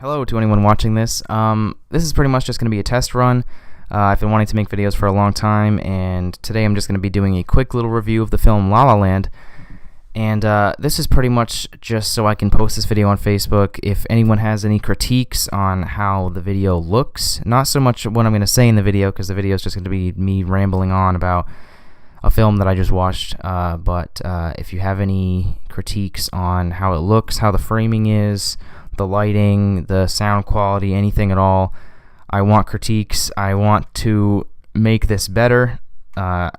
Hello to anyone watching this. This is pretty much just going to be a test run. I've been wanting to make videos for a long time, and today I'm just going to be doing a quick little review of the film La La Land. And this is pretty much just so I can post this video on Facebook. If anyone has any critiques on how the video looks, not so much what I'm going to say in the video, because the video is just going to be me rambling on about a film that I just watched, but if you have any critiques on how it looks, how the framing is, the lighting, the sound quality, anything at all, I want critiques. I want to make this better. I've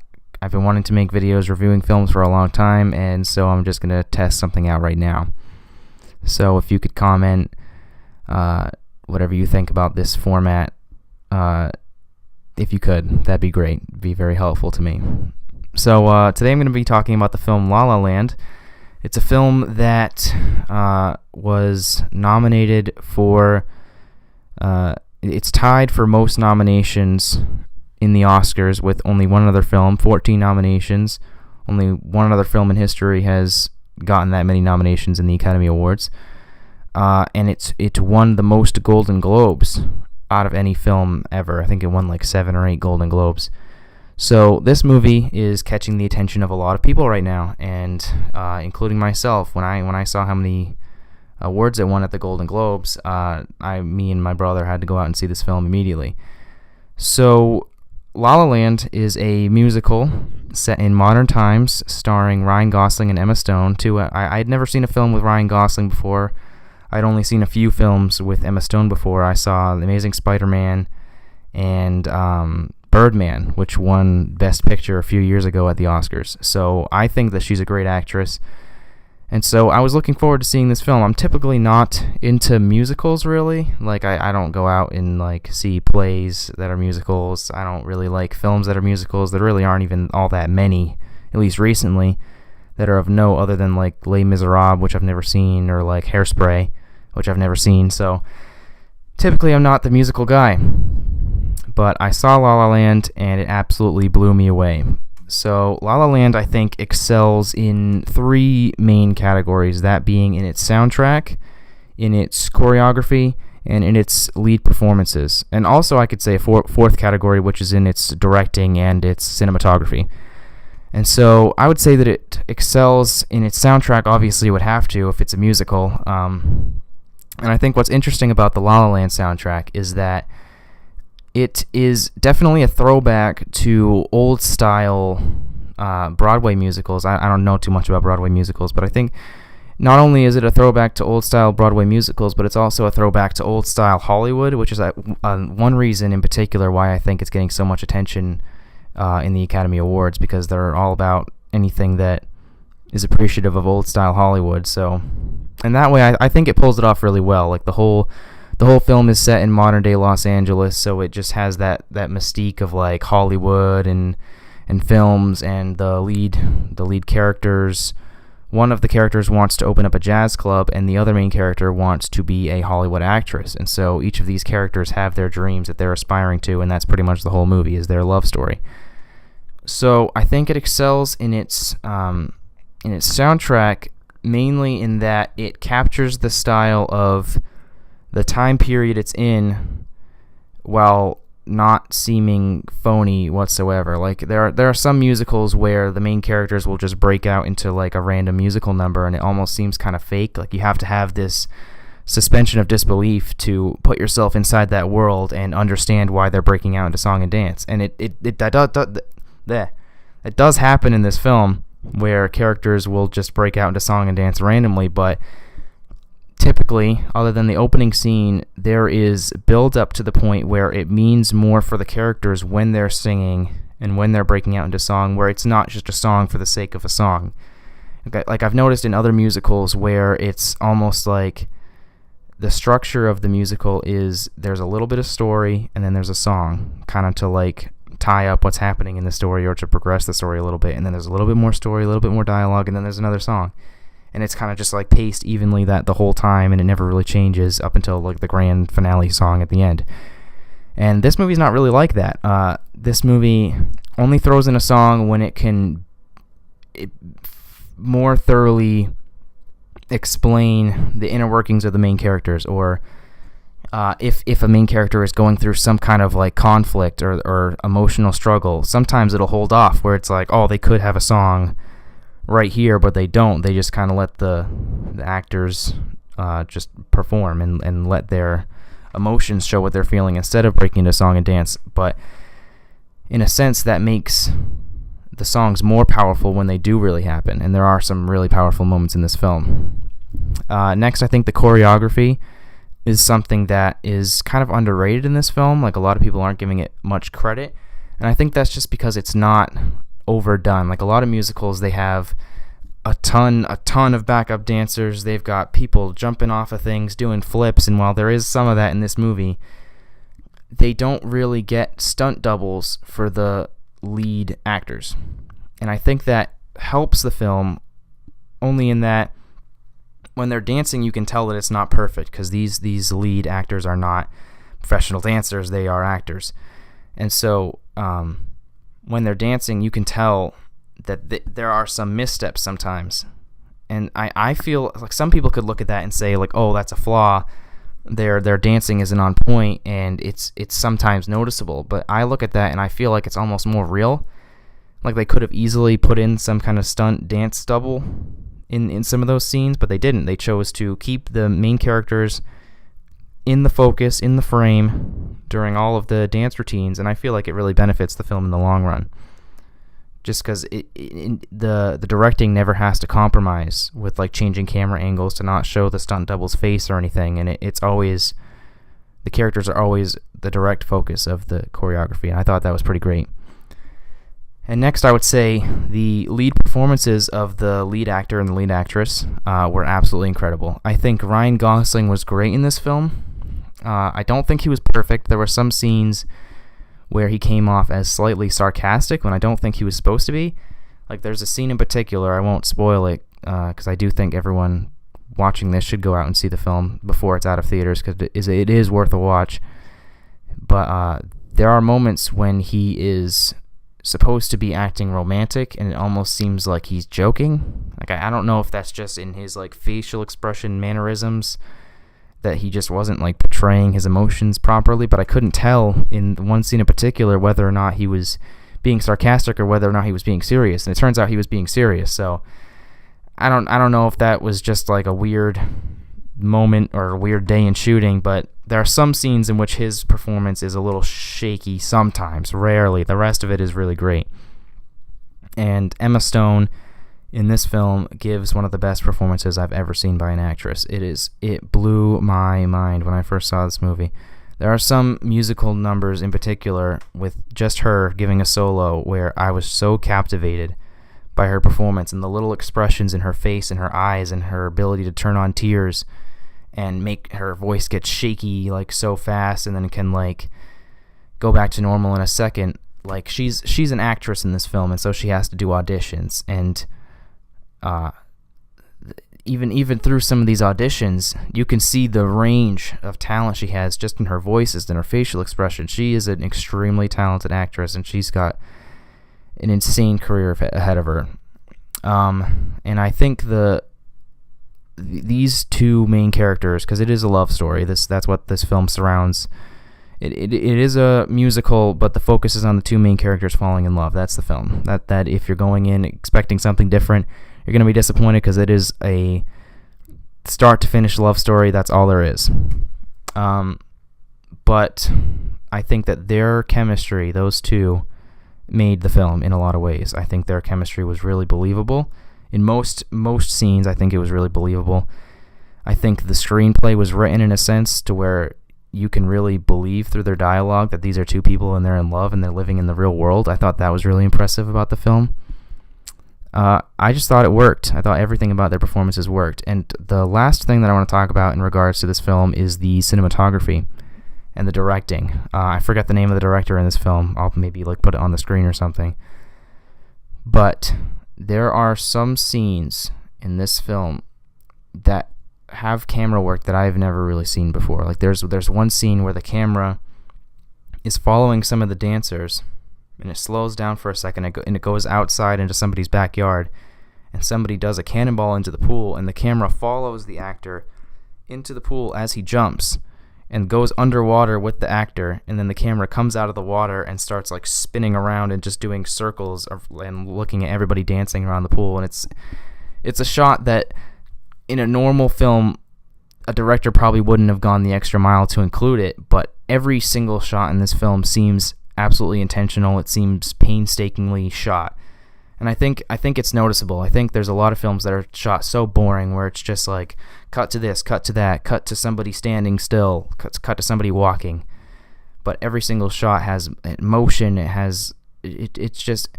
been wanting to make videos reviewing films for a long time, and so I'm just going to test something out right now. So if you could comment whatever you think about this format, if you could, that'd be great. It'd be very helpful to me. So today I'm going to be talking about the film La La Land. It's a film that was nominated for, it's tied for most nominations in the Oscars with only one other film, 14 nominations. Only one other film in history has gotten that many nominations in the Academy Awards. And it won the most Golden Globes out of any film ever. I think it won like 7 or 8 Golden Globes. So this movie is catching the attention of a lot of people right now, and including myself. When I saw how many awards it won at the Golden Globes, me and my brother had to go out and see this film immediately. So La La Land is a musical set in modern times, starring Ryan Gosling and Emma Stone. I'd never seen a film with Ryan Gosling before. I'd only seen a few films with Emma Stone before. I saw The Amazing Spider-Man and Birdman, which won Best Picture a few years ago at the Oscars. So I think that she's a great actress. And so I was looking forward to seeing this film. I'm typically not into musicals, really. Like, I don't go out and, like, see plays that are musicals. I don't really like films that are musicals. There really aren't even all that many, at least recently, that are of note other than, like, Les Miserables, which I've never seen, or, like, Hairspray, which I've never seen. So typically I'm not the musical guy. But I saw La La Land, and it absolutely blew me away. So La La Land, I think, excels in 3 main categories, that being in its soundtrack, in its choreography, and in its lead performances. And also, I could say a fourth category, which is in its directing and its cinematography. And so I would say that it excels in its soundtrack. Obviously, it would have to if it's a musical. And I think what's interesting about the La La Land soundtrack is that it is definitely a throwback to old-style Broadway musicals. I don't know too much about Broadway musicals, but I think not only is it a throwback to old-style Broadway musicals, but it's also a throwback to old-style Hollywood, which is one reason in particular why I think it's getting so much attention in the Academy Awards, because they're all about anything that is appreciative of old-style Hollywood. So, in that way, I think it pulls it off really well. Like, the whole film is set in modern-day Los Angeles, so it just has that mystique of, like, Hollywood and films, and the lead characters. One of the characters wants to open up a jazz club, and the other main character wants to be a Hollywood actress. And so each of these characters have their dreams that they're aspiring to, and that's pretty much the whole movie, is their love story. So I think it excels in its soundtrack, mainly in that it captures the style of the time period it's in while not seeming phony whatsoever. Like, there are some musicals where the main characters will just break out into, like, a random musical number, and it almost seems kind of fake. Like, you have to have this suspension of disbelief to put yourself inside that world and understand why they're breaking out into song and dance. And it does happen in this film, where characters will just break out into song and dance randomly, but typically, other than the opening scene, there is build up to the point where it means more for the characters when they're singing and when they're breaking out into song, where it's not just a song for the sake of a song. Like, I've noticed in other musicals where it's almost like the structure of the musical is there's a little bit of story and then there's a song, kind of to, like, tie up what's happening in the story or to progress the story a little bit, and then there's a little bit more story, a little bit more dialogue, and then there's another song. And it's kind of just, like, paced evenly that the whole time, and it never really changes up until, like, the grand finale song at the end. And this movie's not really like that. This movie only throws in a song when it can more thoroughly explain the inner workings of the main characters, or if a main character is going through some kind of like conflict or emotional struggle, sometimes it'll hold off where it's like, oh, they could have a song right here, but they don't. They just kind of let the actors just perform and let their emotions show what they're feeling instead of breaking into song and dance. But in a sense, that makes the songs more powerful when they do really happen, and there are some really powerful moments in this film. Next, I think the choreography is something that is kind of underrated in this film. Like, a lot of people aren't giving it much credit, and I think that's just because it's not overdone. Like, a lot of musicals, they have a ton of backup dancers. They've got people jumping off of things, doing flips, and while there is some of that in this movie, they don't really get stunt doubles for the lead actors. And I think that helps the film only in that when they're dancing, you can tell that it's not perfect, because these lead actors are not professional dancers, they are actors. And so when they're dancing, you can tell that there are some missteps sometimes. And I feel like some people could look at that and say, like, oh, that's a flaw. Their dancing isn't on point, and it's sometimes noticeable. But I look at that and I feel like it's almost more real. Like, they could have easily put in some kind of stunt dance double in some of those scenes, but they didn't. They chose to keep the main characters in the focus, in the frame, during all of the dance routines, and I feel like it really benefits the film in the long run. Just because the directing never has to compromise with like changing camera angles to not show the stunt double's face or anything, and it's always, the characters are always the direct focus of the choreography, and I thought that was pretty great. And next, I would say the lead performances of the lead actor and the lead actress were absolutely incredible. I think Ryan Gosling was great in this film. I don't think he was perfect. There were some scenes where he came off as slightly sarcastic when I don't think he was supposed to be. Like, there's a scene in particular, I won't spoil it, because I do think everyone watching this should go out and see the film before it's out of theaters, because it is worth a watch. But there are moments when he is supposed to be acting romantic, and it almost seems like he's joking. Like, I don't know if that's just in his like facial expression mannerisms, that he just wasn't like portraying his emotions properly, but I couldn't tell in one scene in particular whether or not he was being sarcastic or whether or not he was being serious, and it turns out he was being serious. So I don't know if that was just like a weird moment or a weird day in shooting, but there are some scenes in which his performance is a little shaky sometimes, rarely. The rest of it is really great. And Emma Stone in this film gives one of the best performances I've ever seen by an actress. It blew my mind when I first saw this movie. There are some musical numbers in particular with just her giving a solo where I was so captivated by her performance and the little expressions in her face and her eyes and her ability to turn on tears and make her voice get shaky like so fast and then can like go back to normal in a second. Like, she's an actress in this film, and so she has to do auditions, and even through some of these auditions, you can see the range of talent she has just in her voices and her facial expression. She is an extremely talented actress, and she's got an insane career ahead of her. And I think these two main characters, because it is a love story, that's what this film surrounds. It is a musical, but the focus is on the two main characters falling in love. That's the film. That if you're going in expecting something different, you're going to be disappointed, because it is a start to finish love story. That's all there is. But I think that their chemistry, those two, made the film in a lot of ways. I think their chemistry was really believable. In most scenes, I think it was really believable. I think the screenplay was written in a sense to where you can really believe through their dialogue that these are two people and they're in love and they're living in the real world. I thought that was really impressive about the film. I just thought it worked. I thought everything about their performances worked. And the last thing that I want to talk about in regards to this film is the cinematography and the directing. I forget the name of the director in this film. I'll maybe put it on the screen or something. But there are some scenes in this film that have camera work that I've never really seen before. Like there's one scene where the camera is following some of the dancers, and it slows down for a second, and it goes outside into somebody's backyard, and somebody does a cannonball into the pool, and the camera follows the actor into the pool as he jumps, and goes underwater with the actor, and then the camera comes out of the water and starts like spinning around and just doing circles and looking at everybody dancing around the pool. And it's a shot that in a normal film a director probably wouldn't have gone the extra mile to include it, but every single shot in this film seems absolutely intentional. It seems painstakingly shot. And I think it's noticeable. I think there's a lot of films that are shot so boring where it's just like cut to this, cut to that, cut to somebody standing still, cut to somebody walking. But every single shot has motion. It's just,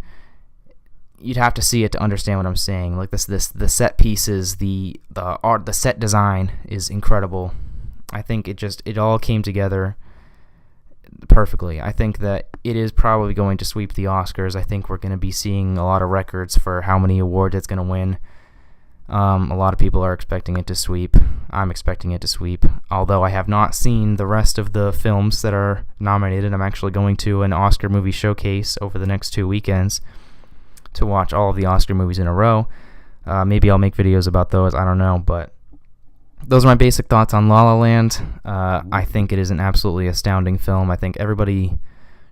you'd have to see it to understand what I'm saying. Like the set pieces, the art, the set design is incredible. I think it all came together perfectly. I think that it is probably going to sweep the Oscars. I think we're going to be seeing a lot of records for how many awards it's going to win. A lot of people are expecting it to sweep. I'm expecting it to sweep. Although I have not seen the rest of the films that are nominated. I'm actually going to an Oscar movie showcase over the next 2 weekends to watch all of the Oscar movies in a row. Maybe I'll make videos about those. I don't know, but those are my basic thoughts on La La Land. I think it is an absolutely astounding film. I think everybody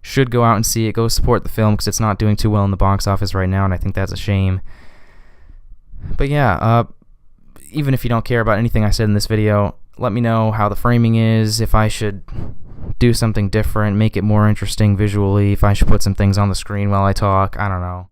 should go out and see it. Go support the film because it's not doing too well in the box office right now, and I think that's a shame. But yeah, even if you don't care about anything I said in this video, let me know how the framing is, if I should do something different, make it more interesting visually, if I should put some things on the screen while I talk. I don't know.